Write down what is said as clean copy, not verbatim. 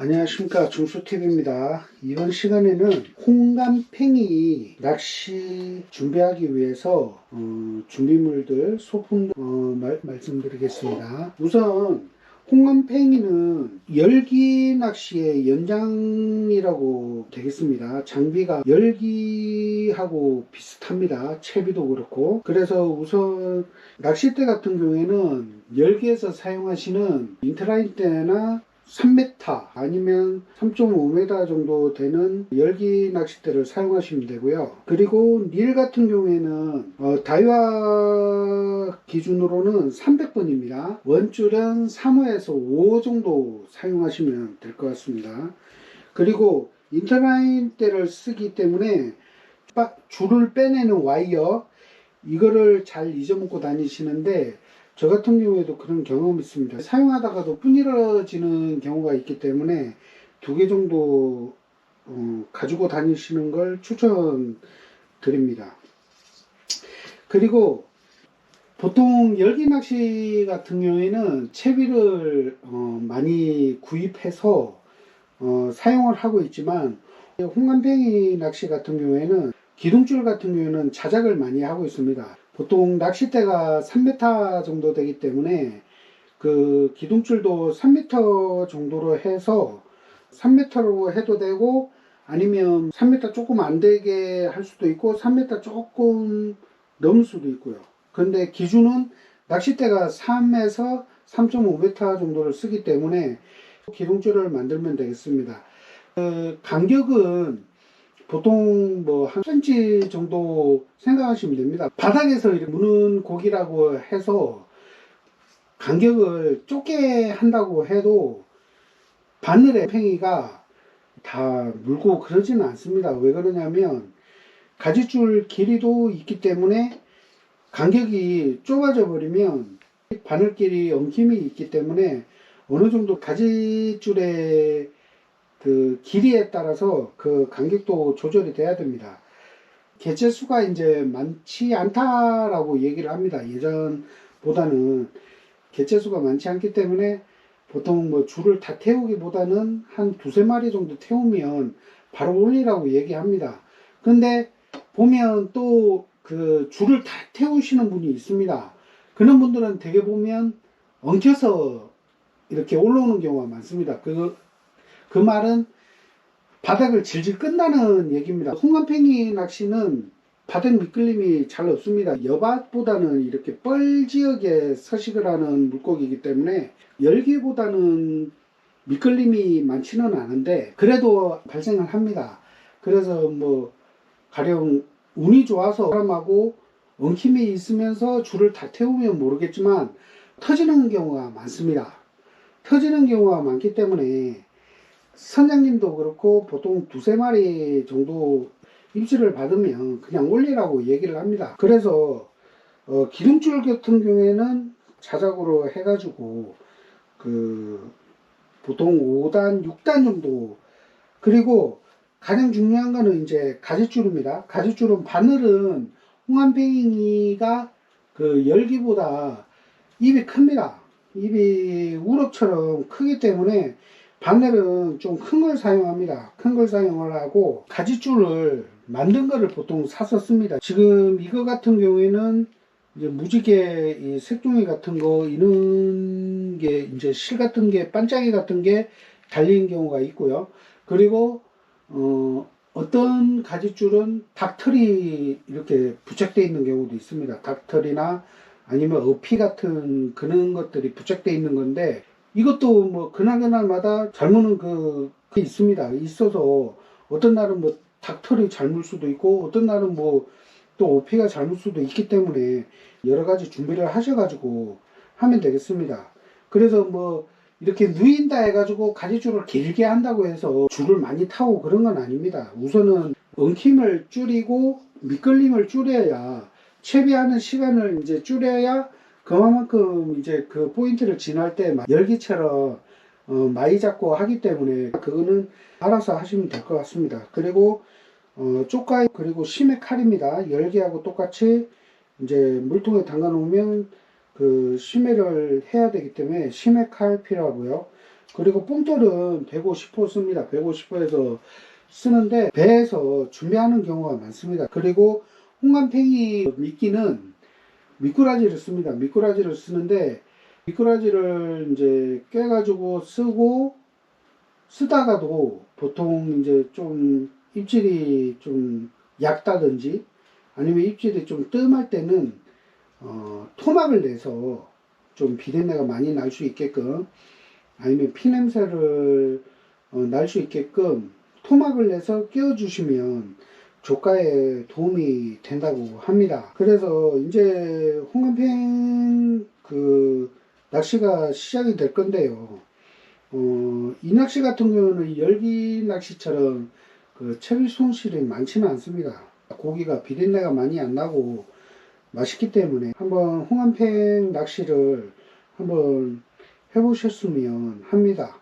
안녕하십니까, 중수TV입니다. 이번 시간에는 홍감팽이 낚시 준비하기 위해서 준비물들, 소품 말씀드리겠습니다. 우선 홍감팽이는 열기 낚시의 연장이라고 되겠습니다. 장비가 열기하고 비슷합니다. 채비도 그렇고. 그래서 우선 낚싯대 같은 경우에는 열기에서 사용하시는 인트라인대나 3m 아니면 3.5m 정도 되는 열기 낚싯대를 사용하시면 되고요. 그리고 릴 같은 경우에는 다이와 기준으로는 300번입니다. 원줄은 3호에서 5호 정도 사용하시면 될 것 같습니다. 그리고 인터라인대를 쓰기 때문에 줄을 빼내는 와이어, 이거를 잘 잊어먹고 다니시는데, 저 같은 경우에도 그런 경험이 있습니다. 사용하다가도 부러지는 경우가 있기 때문에 2개 정도 가지고 다니시는 걸 추천드립니다. 그리고 보통 열기 낚시 같은 경우에는 채비를 많이 구입해서 사용을 하고 있지만, 홍감팽이 낚시 같은 경우에는 기둥줄 같은 경우에는 자작을 많이 하고 있습니다. 보통 낚싯대가 3m 정도 되기 때문에 그 기둥줄도 3m 정도로 해서 3m로 해도 되고, 아니면 3m 조금 안 되게 할 수도 있고 3m 조금 넘을 수도 있고요. 그런데 기준은 낚싯대가 3에서 3.5m 정도를 쓰기 때문에 기둥줄을 만들면 되겠습니다. 간격은 보통 한 10cm 정도 생각하시면 됩니다. 바닥에서 이렇게 무는 고기라고 해서 간격을 좁게 한다고 해도 바늘의 팽이가 다 물고 그러지는 않습니다. 왜 그러냐면 가지줄 길이도 있기 때문에 간격이 좁아져 버리면 바늘끼리 엉킴이 있기 때문에 어느 정도 가지줄의 그 길이에 따라서 그 간격도 조절이 돼야 됩니다. 개체수가 이제 많지 않다라고 얘기를 합니다. 예전보다는 개체수가 많지 않기 때문에 보통 줄을 다 태우기보다는 한 2~3마리 정도 태우면 바로 올리라고 얘기합니다. 근데 보면 또 그 줄을 다 태우시는 분이 있습니다. 그런 분들은 되게 보면 엉켜서 이렇게 올라오는 경우가 많습니다. 그 말은 바닥을 질질 끈다는 얘기입니다. 홍감팽이 낚시는 바닥 미끌림이 잘 없습니다. 여밭보다는 이렇게 뻘 지역에 서식을 하는 물고기이기 때문에 열기보다는 미끌림이 많지는 않은데 그래도 발생을 합니다. 그래서 가령 운이 좋아서 사람하고 엉킴이 있으면서 줄을 다 태우면 모르겠지만 터지는 경우가 많습니다. 터지는 경우가 많기 때문에 선장님도 그렇고 보통 2~3마리 정도 입질을 받으면 그냥 올리라고 얘기를 합니다. 그래서 기둥줄 같은 경우에는 자작으로 해가지고 보통 5단, 6단 정도. 그리고 가장 중요한 거는 이제 가지줄입니다. 가지줄은 바늘은 홍감팽이가 그 열기보다 입이 큽니다. 입이 우럭처럼 크기 때문에 바늘은 좀 큰 걸 사용합니다. 큰 걸 사용을 하고 가지줄을 만든 거를 보통 사서 씁니다. 지금 이거 같은 경우에는 이제 무지개 이 색종이 같은 거 이런 게 이제 실 같은 게 반짝이 같은 게 달린 경우가 있고요. 그리고 어떤 가지줄은 닭털이 이렇게 부착되어 있는 경우도 있습니다. 닭털이나 아니면 어피 같은 그런 것들이 부착되어 있는 건데 이것도 그날마다 잘 무는 그 있습니다. 있어서 어떤 날은 닭털이 잘 물 수도 있고 어떤 날은 또 오피가 잘 물 수도 있기 때문에 여러 가지 준비를 하셔가지고 하면 되겠습니다. 그래서 이렇게 누인다 해가지고 가지줄을 길게 한다고 해서 줄을 많이 타고 그런 건 아닙니다. 우선은 엉킴을 줄이고 미끌림을 줄여야 채비하는 시간을 이제 줄여야 그만큼 이제 그 포인트를 지날 때 열기처럼 많이 잡고 하기 때문에 그거는 알아서 하시면 될 것 같습니다. 그리고 쪽가위 그리고 심해 칼입니다. 열기하고 똑같이 이제 물통에 담가 놓으면 그 심해를 해야 되기 때문에 심해 칼 필요하고요. 그리고 뽕돌은 150호 씁니다. 150호에서 쓰는데 배에서 준비하는 경우가 많습니다. 그리고 홍안팽이 미끼는 미꾸라지를 씁니다. 미꾸라지를 쓰는데 미꾸라지를 이제 깨가지고 쓰다가도 보통 이제 좀 입질이 좀 얕다든지 아니면 입질이 좀 뜸할 때는 토막을 내서 좀 비린내가 많이 날 수 있게끔 아니면 피냄새를 날 수 있게끔 토막을 내서 끼워주시면 조가에 도움이 된다고 합니다. 그래서 이제 홍안팽 그 낚시가 시작이 될 건데요. 이 낚시 같은 경우는 열기 낚시처럼 그 채비 손실이 많지는 않습니다. 고기가 비린내가 많이 안 나고 맛있기 때문에 한번 홍안팽 낚시를 한번 해보셨으면 합니다.